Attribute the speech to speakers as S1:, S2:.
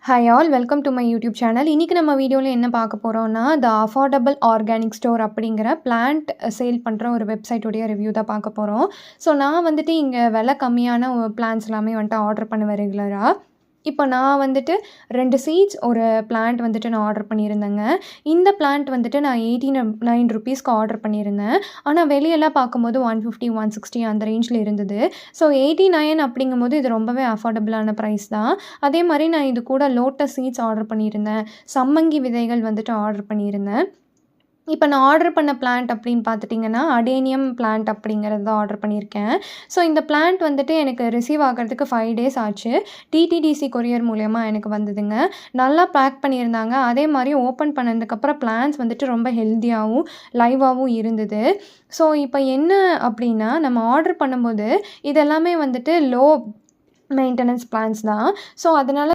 S1: Hi all welcome to my YouTube channel. இன்றைக்கி நம்ம வீடியோவில் என்ன பார்க்க போகிறோம்னா, த அஃபோர்டபுள் ஆர்கானிக் ஸ்டோர் அப்படிங்கிற பிளான்ட் சேல் பண்ணுற ஒரு வெப்சைட்டுடைய ரிவ்யூ தான் பார்க்க போகிறோம். ஸோ நான் வந்துட்டு இங்கே விலை கம்மியான பிளான்ஸ் எல்லாமே வந்துட்டு ஆர்டர் பண்ணுவேன் ரெகுலராக. இப்போ நான் வந்துட்டு 2 சீட்ஸ் ஒரு பிளான்ட் வந்துட்டு நான் ஆர்டர் பண்ணியிருந்தேங்க. இந்த பிளான்ட் வந்துட்டு நான் 89 ருபீஸ்க்கு ஆர்டர் பண்ணியிருந்தேன். ஆனால் வெளியெல்லாம் பார்க்கும்போது 150, 160 அந்த ரேஞ்சில் இருந்தது. ஸோ 89 அப்படிங்கும்போது இது ரொம்பவே அஃபோர்டபுளான ப்ரைஸ் தான். அதே மாதிரி நான் இது கூட லோட்டஸ் சீட்ஸ் ஆர்டர் பண்ணியிருந்தேன். சம்மங்கி விதைகள் வந்துட்டு ஆர்டர் பண்ணியிருந்தேன். இப்போ நான் ஆர்டர் பண்ண பிளான்ட் அப்படின்னு பார்த்துட்டிங்கன்னா, அடேனியம் பிளான்ட் அப்படிங்கிறது தான் ஆர்டர் பண்ணியிருக்கேன். ஸோ இந்த பிளான்ட் வந்துட்டு எனக்கு ரிசீவ் ஆகிறதுக்கு 5 டேஸ் ஆச்சு. டிடிடிசி கொரியர் மூலியமாக எனக்கு வந்ததுங்க. நல்லா பேக் பண்ணியிருந்தாங்க. அதே மாதிரி ஓப்பன் பண்ணதுக்கப்புறம் பிளான்ட்ஸ் வந்துட்டு ரொம்ப ஹெல்த்தியாகவும் லைவாகவும் இருந்தது. ஸோ இப்போ என்ன அப்படின்னா, நம்ம ஆர்டர் பண்ணும்போது இதெல்லாமே வந்துட்டு லோ மெயின்டெனன்ஸ் பிளான்ஸ் தான். ஸோ அதனால்